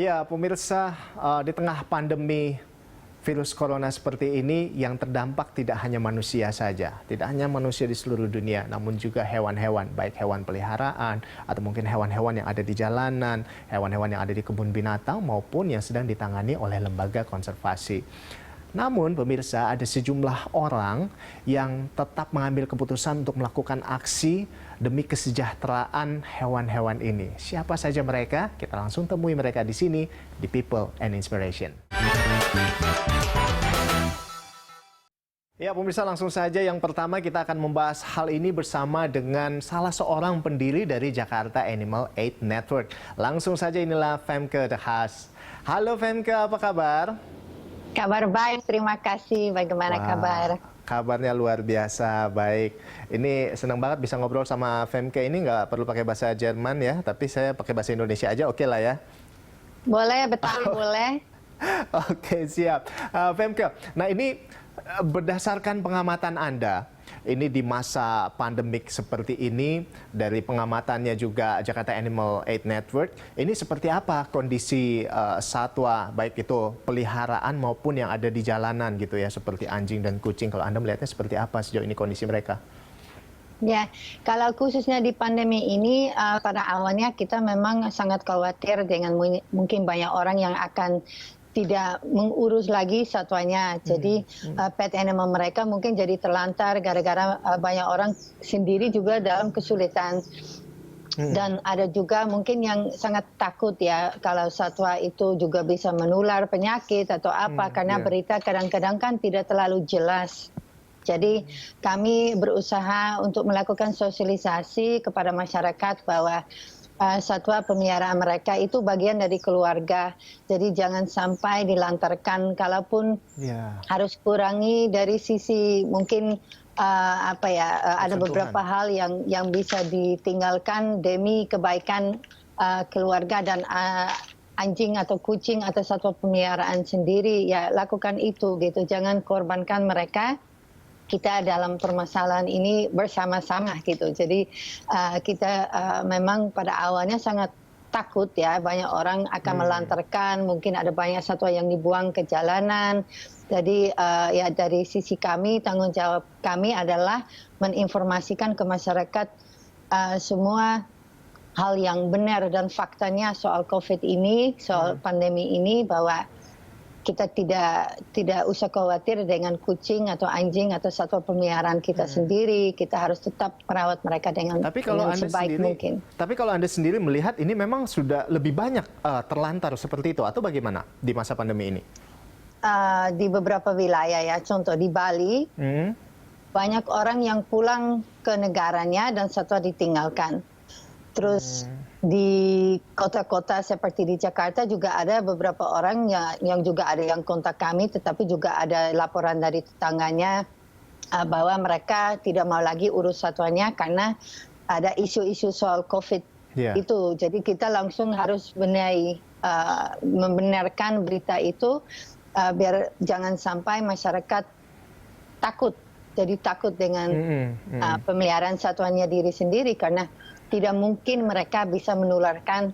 Ya, pemirsa, di tengah pandemi virus corona seperti ini yang terdampak tidak hanya manusia saja, tidak hanya manusia di seluruh dunia, namun juga hewan-hewan, baik hewan peliharaan atau mungkin hewan-hewan yang ada di jalanan, hewan-hewan yang ada di kebun binatang maupun yang sedang ditangani oleh lembaga konservasi. Namun pemirsa, ada sejumlah orang yang tetap mengambil keputusan untuk melakukan aksi demi kesejahteraan hewan-hewan ini. Siapa saja mereka? Kita langsung temui mereka di sini di People and Inspiration. Ya pemirsa, langsung saja yang pertama kita akan membahas hal ini bersama dengan salah seorang pendiri dari Jakarta Animal Aid Network. Langsung saja inilah Femke De Haas. Halo Femke, apa kabar? Kabar baik, terima kasih. Bagaimana kabar? Kabarnya luar biasa, baik. Ini senang banget bisa ngobrol sama Femke ini, nggak perlu pakai bahasa Jerman ya, tapi saya pakai bahasa Indonesia aja, oke lah ya? Boleh, Betawi boleh. Oke, siap. Femke, nah ini berdasarkan pengamatan Anda, ini di masa pandemik seperti ini, dari pengamatannya juga Jakarta Animal Aid Network, ini seperti apa kondisi satwa, baik itu peliharaan maupun yang ada di jalanan gitu ya, seperti anjing dan kucing. Kalau Anda melihatnya seperti apa sejauh ini kondisi mereka? Ya, kalau khususnya di pandemi ini, pada awalnya kita memang sangat khawatir dengan mungkin banyak orang yang akan tidak mengurus lagi satwanya. Jadi pet animal mereka mungkin jadi terlantar gara-gara banyak orang sendiri juga dalam kesulitan. Dan ada juga mungkin yang sangat takut ya kalau satwa itu juga bisa menular penyakit atau apa, karena berita kadang-kadang kan tidak terlalu jelas. Jadi kami berusaha untuk melakukan sosialisasi kepada masyarakat bahwa satwa pemeliharaan mereka itu bagian dari keluarga. Jadi jangan sampai dilantarkan, kalaupun harus kurangi dari sisi mungkin ada beberapa hal yang bisa ditinggalkan demi kebaikan keluarga dan anjing atau kucing atau satwa pemeliharaan sendiri, ya lakukan itu gitu. Jangan korbankan mereka. Kita dalam permasalahan ini bersama-sama gitu. Jadi kita memang pada awalnya sangat takut ya, banyak orang akan melantarkan, mungkin ada banyak satwa yang dibuang ke jalanan. Jadi ya dari sisi kami, tanggung jawab kami adalah menginformasikan ke masyarakat semua hal yang benar dan faktanya soal COVID ini, soal pandemi ini, bahwa kita tidak usah khawatir dengan kucing atau anjing atau satwa pemeliharaan kita sendiri. Kita harus tetap merawat mereka dengan sebaik mungkin. Tapi kalau Anda sendiri melihat ini memang sudah lebih banyak terlantar seperti itu atau bagaimana di masa pandemi ini? Di beberapa wilayah ya, contoh di Bali, banyak orang yang pulang ke negaranya dan satwa ditinggalkan. Terus di kota-kota seperti di Jakarta juga ada beberapa orang yang juga ada yang kontak kami, tetapi juga ada laporan dari tetangganya bahwa mereka tidak mau lagi urus satwanya karena ada isu-isu soal COVID itu. Jadi kita langsung harus membenarkan berita itu biar jangan sampai masyarakat takut. Jadi takut dengan pemeliharaan satwanya diri sendiri, karena tidak mungkin mereka bisa menularkan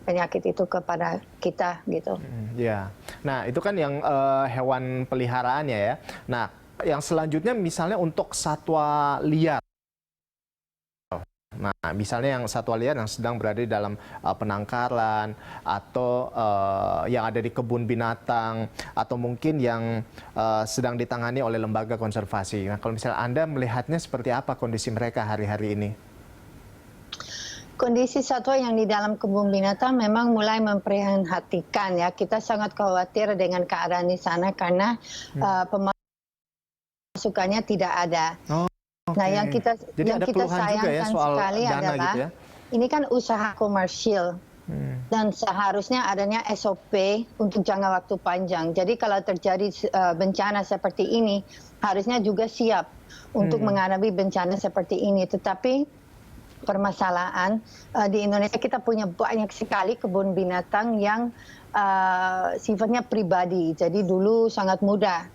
penyakit itu kepada kita gitu. Ya, nah itu kan yang hewan peliharaannya ya. Nah, yang selanjutnya misalnya untuk satwa liar. Nah, misalnya yang satwa liar yang sedang berada di dalam penangkaran atau yang ada di kebun binatang atau mungkin yang sedang ditangani oleh lembaga konservasi. Nah, kalau misalnya Anda melihatnya seperti apa kondisi mereka hari-hari ini? Kondisi satwa yang di dalam kebun binatang memang mulai memprihatinkan ya. Kita sangat khawatir dengan keadaan di sana karena pemasukannya tidak ada. Nah, yang kita sayangkan sekali adalah gitu ya? Ini kan usaha komersil dan seharusnya adanya SOP untuk jangka waktu panjang. Jadi kalau terjadi bencana seperti ini, harusnya juga siap untuk menghadapi bencana seperti ini. Tetapi permasalahan di Indonesia, kita punya banyak sekali kebun binatang yang sifatnya pribadi. Jadi dulu sangat mudah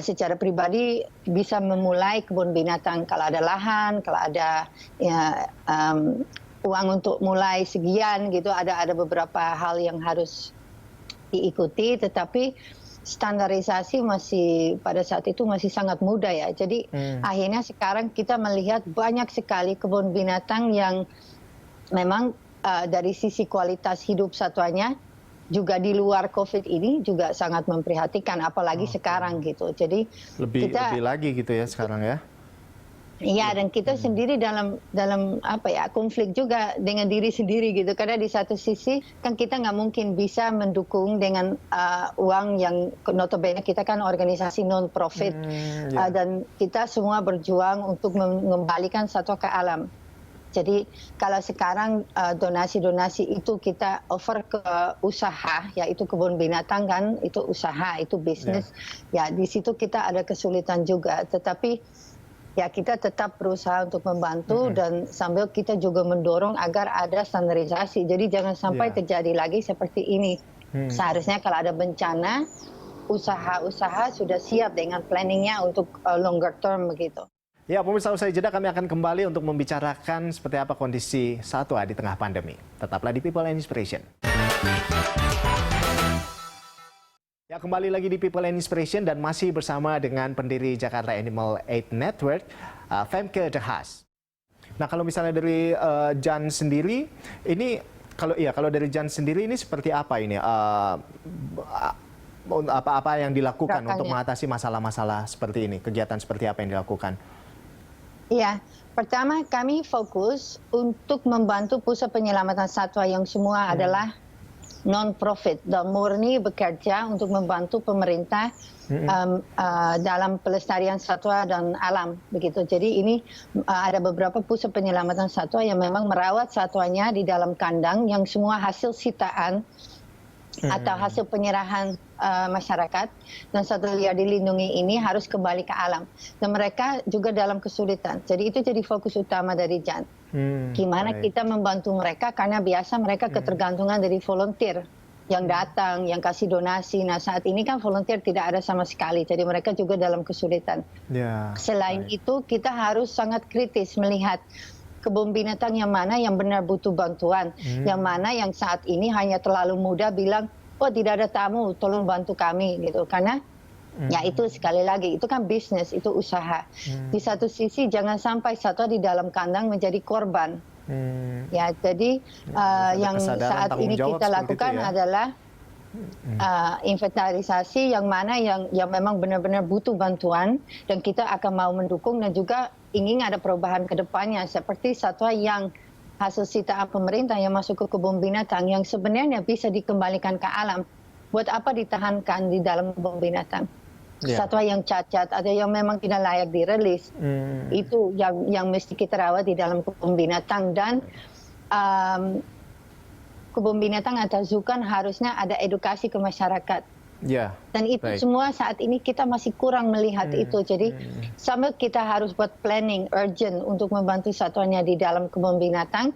secara pribadi bisa memulai kebun binatang kalau ada lahan, kalau ada uang untuk mulai sekian gitu, ada beberapa hal yang harus diikuti, tetapi standarisasi masih pada saat itu masih sangat muda ya. Jadi akhirnya sekarang kita melihat banyak sekali kebun binatang yang memang dari sisi kualitas hidup satwanya juga di luar COVID ini juga sangat memprihatinkan, apalagi sekarang gitu. Jadi lebih lagi gitu ya sekarang ya. Iya, dan kita sendiri dalam apa ya, konflik juga dengan diri sendiri gitu. Karena di satu sisi kan kita nggak mungkin bisa mendukung dengan uang yang notabene kita kan organisasi non-profit. Dan kita semua berjuang untuk mengembalikan satwa ke alam. Jadi kalau sekarang donasi-donasi itu kita offer ke usaha, yaitu kebun binatang kan, itu usaha, itu bisnis. Ya, di situ kita ada kesulitan juga. Tetapi ya kita tetap berusaha untuk membantu dan sambil kita juga mendorong agar ada standarisasi. Jadi jangan sampai terjadi lagi seperti ini. Seharusnya kalau ada bencana, usaha-usaha sudah siap dengan planningnya untuk longer term begitu. Ya, pemirsa, usai jeda kami akan kembali untuk membicarakan seperti apa kondisi satwa di tengah pandemi. Tetaplah di People and Inspiration. Ya, kembali lagi di People and Inspiration dan masih bersama dengan pendiri Jakarta Animal Aid Network, Femke De Haas. Nah, kalau misalnya dari Jan sendiri, ini kalau dari Jan sendiri ini seperti apa ini? Apa yang dilakukan untuk mengatasi masalah-masalah seperti ini? Kegiatan seperti apa yang dilakukan? Iya, pertama kami fokus untuk membantu pusat penyelamatan satwa yang semua adalah non-profit dan murni bekerja untuk membantu pemerintah dalam pelestarian satwa dan alam begitu. Jadi ini ada beberapa pusat penyelamatan satwa yang memang merawat satwanya di dalam kandang yang semua hasil sitaan atau hasil penyerahan masyarakat, dan satwa liar dilindungi ini harus kembali ke alam. Dan mereka juga dalam kesulitan. Jadi itu jadi fokus utama dari Jan. Gimana kita membantu mereka, karena biasa mereka ketergantungan dari volunteer yang datang, yang kasih donasi. Nah, saat ini kan volunteer tidak ada sama sekali, jadi mereka juga dalam kesulitan. Selain itu, kita harus sangat kritis melihat kebun binatang yang mana yang benar butuh bantuan, yang mana yang saat ini hanya terlalu muda bilang, oh tidak ada tamu, tolong bantu kami gitu. Karena ya itu sekali lagi, itu kan bisnis, itu usaha. Di satu sisi jangan sampai satwa di dalam kandang menjadi korban. Ya, jadi yang saat ini kita lakukan adalah inventarisasi yang mana yang memang benar-benar butuh bantuan, dan kita akan mau mendukung dan juga ingin ada perubahan ke depannya, seperti satwa yang hasil sitaan pemerintah yang masuk ke kebun binatang yang sebenarnya bisa dikembalikan ke alam. Buat apa ditahankan di dalam kebun binatang? Satwa yang cacat atau yang memang tidak layak dirilis, itu yang mesti kita rawat di dalam kebun binatang. Dan kebun binatang atau zoo kan harusnya ada edukasi ke masyarakat. Dan itu semua saat ini kita masih kurang melihat itu. Jadi sambil kita harus buat planning urgent untuk membantu satwanya di dalam kebun binatang,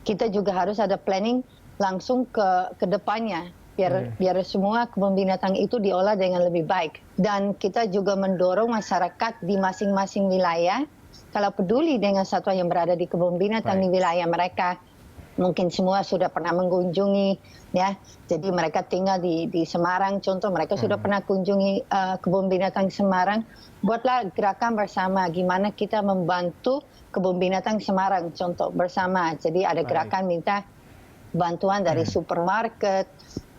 kita juga harus ada planning langsung ke depannya. Biar semua kebun binatang itu diolah dengan lebih baik. Dan kita juga mendorong masyarakat di masing-masing wilayah, kalau peduli dengan satwa yang berada di kebun binatang di wilayah mereka, mungkin semua sudah pernah mengunjungi, ya. Jadi mereka tinggal di Semarang, contoh mereka sudah pernah kunjungi kebun binatang Semarang. Buatlah gerakan bersama, gimana kita membantu kebun binatang Semarang, contoh bersama. Jadi ada gerakan minta bantuan dari supermarket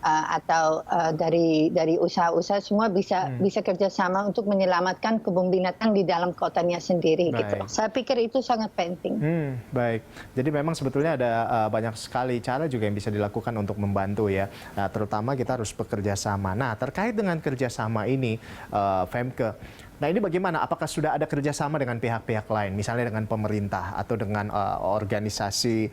atau dari usaha-usaha, semua bisa kerjasama untuk menyelamatkan kebun binatang di dalam kotanya sendiri. Gitu. Saya pikir itu sangat penting. Baik, jadi memang sebetulnya ada banyak sekali cara juga yang bisa dilakukan untuk membantu ya. Nah, terutama kita harus bekerja sama. Nah, terkait dengan kerjasama ini, Femke, nah ini bagaimana? Apakah sudah ada kerjasama dengan pihak-pihak lain, misalnya dengan pemerintah atau dengan organisasi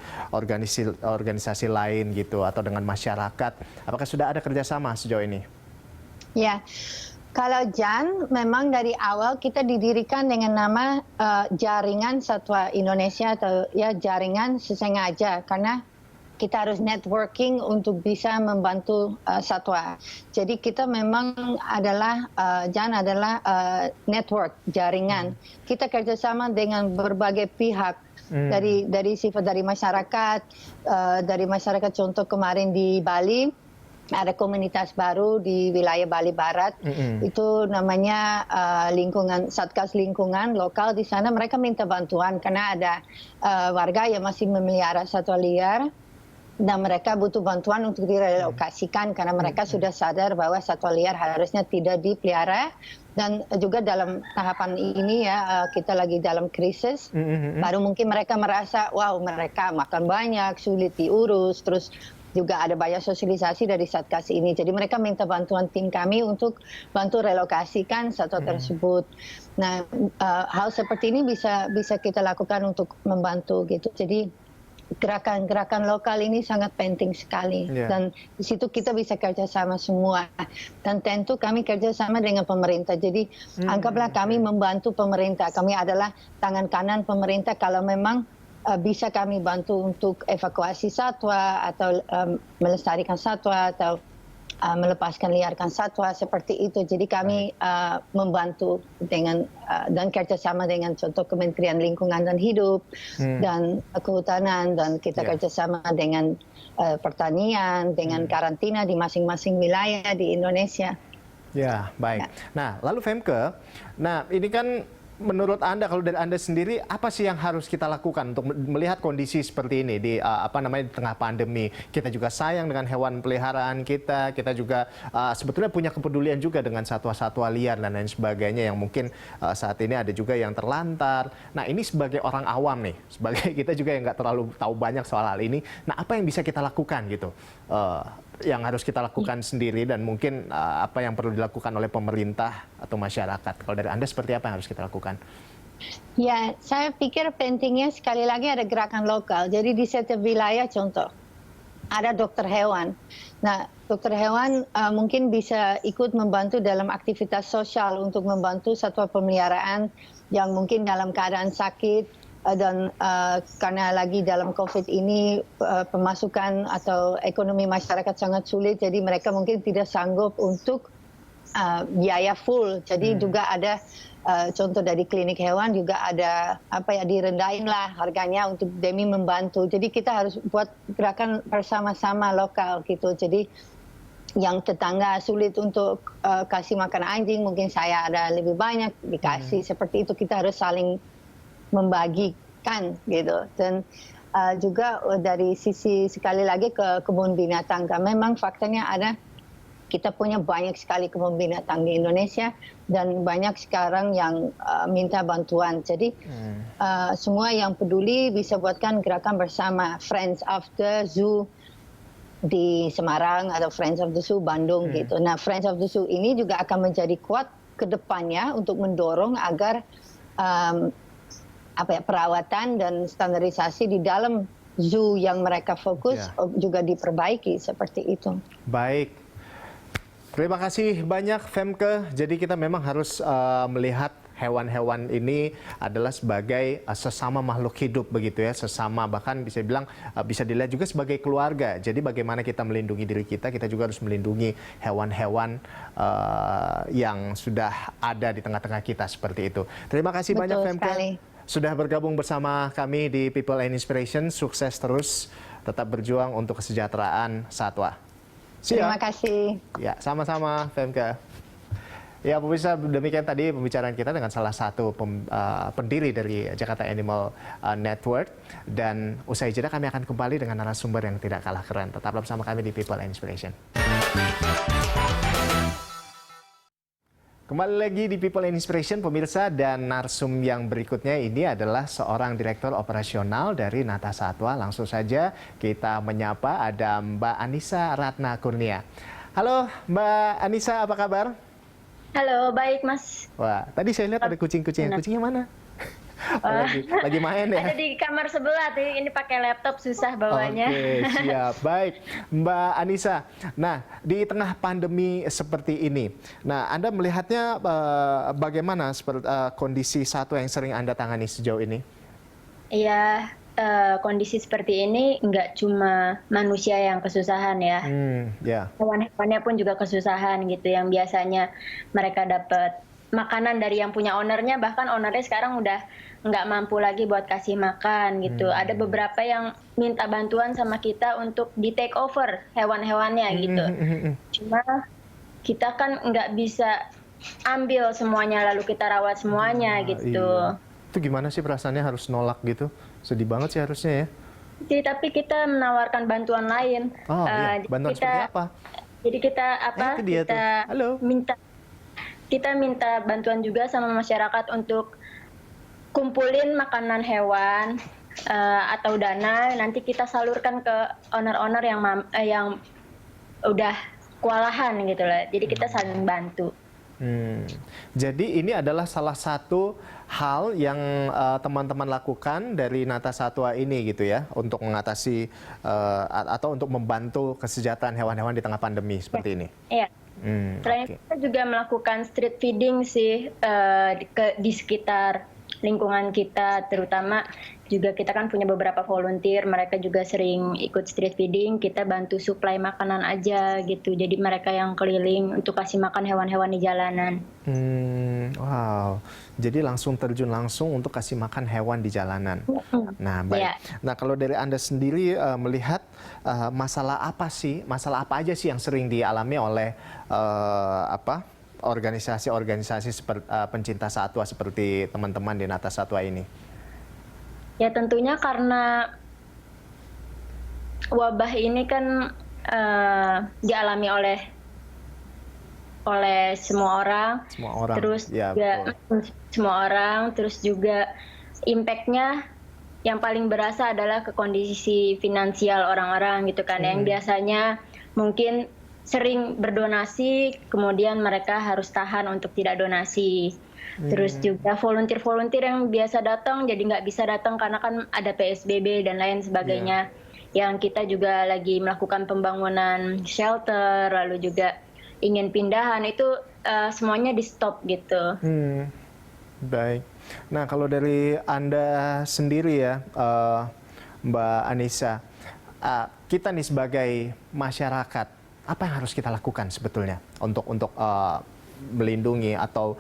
lain gitu, atau dengan masyarakat? Apakah sudah ada kerjasama sejauh ini? Ya, kalau Jan, memang dari awal kita didirikan dengan nama Jaringan Satwa Indonesia atau ya Jaringan Sesengaja, karena kita harus networking untuk bisa membantu satwa. Jadi kita memang adalah network jaringan. Kita kerjasama dengan berbagai pihak dari sifat dari masyarakat contoh kemarin di Bali ada komunitas baru di wilayah Bali Barat, itu namanya Satgas Lingkungan lokal di sana. Mereka minta bantuan karena ada warga yang masih memelihara satwa liar dan mereka butuh bantuan untuk direlokasikan karena mereka sudah sadar bahwa satwa liar harusnya tidak dipelihara. Dan juga dalam tahapan ini ya kita lagi dalam krisis, baru mungkin mereka merasa wow mereka makan banyak, sulit diurus, terus juga ada banyak sosialisasi dari Satgas ini. Jadi mereka minta bantuan tim kami untuk bantu relokasikan satwa tersebut. Nah, hal seperti ini bisa kita lakukan untuk membantu gitu. Jadi gerakan-gerakan lokal ini sangat penting sekali. Dan di situ kita bisa kerjasama semua. Dan tentu kami kerjasama dengan pemerintah. Jadi anggaplah kami membantu pemerintah. Kami adalah tangan kanan pemerintah kalau memang bisa kami bantu untuk evakuasi satwa atau melestarikan satwa atau melepaskan liarkan satwa seperti itu. Jadi kami membantu dengan dan kerjasama dengan contoh Kementerian Lingkungan dan Hidup dan Kehutanan dan kita kerjasama dengan pertanian, dengan karantina di masing-masing wilayah di Indonesia. Ya, baik. Nah, lalu Femke, nah ini kan menurut Anda, kalau dari Anda sendiri, apa sih yang harus kita lakukan untuk melihat kondisi seperti ini di di tengah pandemi? Kita juga sayang dengan hewan peliharaan kita juga sebetulnya punya kepedulian juga dengan satwa-satwa liar dan lain sebagainya yang mungkin saat ini ada juga yang terlantar. Nah, ini sebagai orang awam nih, sebagai kita juga yang nggak terlalu tahu banyak soal hal ini. Nah, apa yang bisa kita lakukan gitu? Yang harus kita lakukan sendiri dan mungkin apa yang perlu dilakukan oleh pemerintah atau masyarakat. Kalau dari Anda seperti apa yang harus kita lakukan? Ya, saya pikir pentingnya sekali lagi ada gerakan lokal. Jadi di setiap wilayah contoh, ada dokter hewan. Nah, dokter hewan mungkin bisa ikut membantu dalam aktivitas sosial untuk membantu satwa pemeliharaan yang mungkin dalam keadaan sakit, dan karena lagi dalam COVID ini pemasukan atau ekonomi masyarakat sangat sulit, jadi mereka mungkin tidak sanggup untuk biaya full. Jadi juga ada contoh dari klinik hewan juga ada direndahin lah harganya untuk demi membantu. Jadi kita harus buat gerakan bersama-sama lokal gitu. Jadi yang tetangga sulit untuk kasih makan anjing, mungkin saya ada lebih banyak dikasih. Seperti itu kita harus saling membagikan gitu. Dan juga dari sisi sekali lagi ke kebun binatang, memang faktanya ada kita punya banyak sekali kebun binatang di Indonesia dan banyak sekarang yang minta bantuan. Jadi semua yang peduli bisa buatkan gerakan bersama, Friends of the Zoo di Semarang atau Friends of the Zoo Bandung gitu. Nah, Friends of the Zoo ini juga akan menjadi kuat ke depannya untuk mendorong agar perawatan dan standarisasi di dalam zoo yang mereka fokus juga diperbaiki seperti itu. Baik. Terima kasih banyak Femke. Jadi kita memang harus melihat hewan-hewan ini adalah sebagai sesama makhluk hidup begitu ya, sesama, bahkan bisa bilang bisa dilihat juga sebagai keluarga. Jadi bagaimana kita melindungi diri kita juga harus melindungi hewan-hewan yang sudah ada di tengah-tengah kita seperti itu. Terima kasih banyak Femke. Sudah bergabung bersama kami di People and Inspiration. Sukses terus, tetap berjuang untuk kesejahteraan satwa. Terima kasih. Ya, sama-sama Femke. Ya, pemirsa, demikian tadi pembicaraan kita dengan salah satu pendiri dari Jakarta Animal Network. Dan usai jeda kami akan kembali dengan narasumber yang tidak kalah keren. Tetaplah bersama kami di People and Inspiration. Kembali lagi di People and Inspiration, pemirsa, dan narsum yang berikutnya ini adalah seorang direktur operasional dari Nata Satwa. Langsung saja kita menyapa, ada Mbak Anissa Ratna Kurnia. Halo Mbak Anissa, apa kabar? Halo, baik Mas. Wah, tadi saya lihat ada kucing-kucing. Kucingnya mana? Lagi main ya? Ada di kamar sebelah, ini pakai laptop susah bawanya. Oke, siap. Baik, Mbak Anissa. Nah, di tengah pandemi seperti ini, nah Anda melihatnya bagaimana kondisi satwa yang sering Anda tangani sejauh ini? Iya, kondisi seperti ini nggak cuma manusia yang kesusahan ya. Ya. Hewan-hewannya pun juga kesusahan gitu, yang biasanya mereka dapat makanan dari yang punya ownernya, bahkan ownernya sekarang udah nggak mampu lagi buat kasih makan gitu. Ada beberapa yang minta bantuan sama kita untuk di take over hewan-hewannya gitu. Cuma kita kan nggak bisa ambil semuanya lalu kita rawat semuanya gitu. Iya. Itu gimana sih perasaannya harus nolak gitu? Sedih banget sih harusnya ya. Tapi kita menawarkan bantuan lain. Oh iya, Jadi bantuan seperti apa? Jadi kita Itu dia tuh. Halo. Kita minta bantuan juga sama masyarakat untuk kumpulin makanan hewan atau dana, nanti kita salurkan ke owner-owner yang udah kewalahan gitu lah. Jadi kita saling bantu. Jadi ini adalah salah satu hal yang teman-teman lakukan dari Nata Satwa ini gitu ya, untuk mengatasi atau untuk membantu kesejahteraan hewan-hewan di tengah pandemi seperti ini. Iya. Selain itu kita juga melakukan street feeding sih di sekitar lingkungan kita, terutama juga kita kan punya beberapa volunteer, mereka juga sering ikut street feeding, kita bantu suplai makanan aja gitu, jadi mereka yang keliling untuk kasih makan hewan-hewan di jalanan. Wow, jadi langsung terjun langsung untuk kasih makan hewan di jalanan. Nah, baik. Yeah. Nah, kalau dari Anda sendiri melihat masalah apa aja sih yang sering dialami oleh organisasi-organisasi seperti pencinta satwa seperti teman-teman di Nata Satwa ini? Ya tentunya karena wabah ini kan dialami oleh semua orang. Terus ya, juga semua orang, terus juga impact-nya yang paling berasa adalah ke kondisi finansial orang-orang gitu kan, yang biasanya mungkin sering berdonasi, kemudian mereka harus tahan untuk tidak donasi. Terus juga volunteer-volunteer yang biasa datang jadi nggak bisa datang karena kan ada PSBB dan lain sebagainya. Yang kita juga lagi melakukan pembangunan shelter, lalu juga ingin pindahan, itu semuanya di stop gitu. Baik. Nah, kalau dari Anda sendiri ya, Mbak Anissa, kita nih sebagai masyarakat, apa yang harus kita lakukan sebetulnya untuk melindungi atau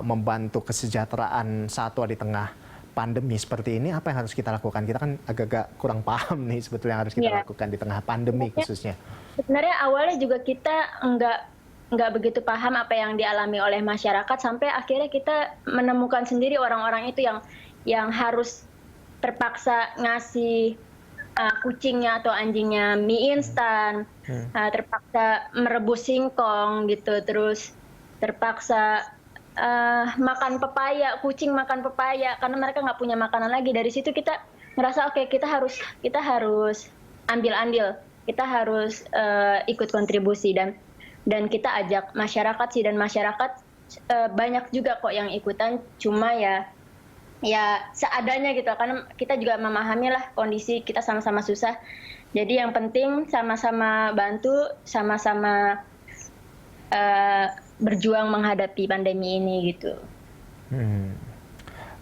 membantu kesejahteraan satwa di tengah pandemi seperti ini? Apa yang harus kita lakukan? Kita kan agak-agak kurang paham nih sebetulnya yang harus kita lakukan di tengah pandemi khususnya. Sebenarnya awalnya juga kita nggak begitu paham apa yang dialami oleh masyarakat, sampai akhirnya kita menemukan sendiri orang-orang itu yang harus terpaksa ngasih kucingnya atau anjingnya mie instan, terpaksa merebus singkong gitu, terus terpaksa makan pepaya, kucing makan pepaya karena mereka nggak punya makanan lagi. Dari situ kita ngerasa oke, kita harus ambil andil, kita harus ikut kontribusi, dan kita ajak masyarakat sih, dan masyarakat banyak juga kok yang ikutan, cuma ya seadanya gitu, karena kita juga memahami lah kondisi kita sama-sama susah. Jadi yang penting sama-sama bantu, sama-sama berjuang menghadapi pandemi ini gitu.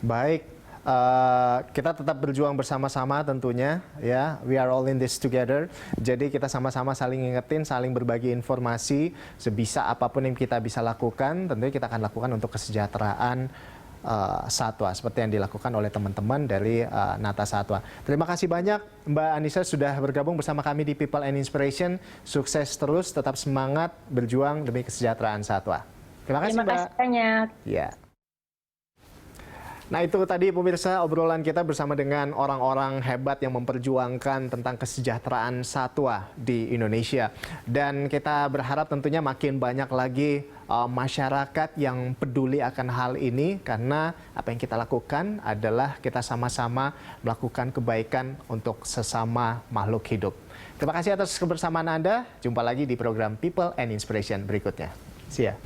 Baik, kita tetap berjuang bersama-sama tentunya ya. We are all in this together. Jadi kita sama-sama saling ingetin, saling berbagi informasi sebisa apapun yang kita bisa lakukan. Tentunya kita akan lakukan untuk kesejahteraan satwa seperti yang dilakukan oleh teman-teman dari Nata Satwa. Terima kasih banyak Mbak Anissa sudah bergabung bersama kami di People and Inspiration. Sukses terus, tetap semangat berjuang demi kesejahteraan satwa. Terima kasih Mbak. Terima kasih banyak. Ya. Nah, itu tadi pemirsa obrolan kita bersama dengan orang-orang hebat yang memperjuangkan tentang kesejahteraan satwa di Indonesia. Dan kita berharap tentunya makin banyak lagi masyarakat yang peduli akan hal ini, karena apa yang kita lakukan adalah kita sama-sama melakukan kebaikan untuk sesama makhluk hidup. Terima kasih atas kebersamaan Anda. Jumpa lagi di program People and Inspiration berikutnya. See ya.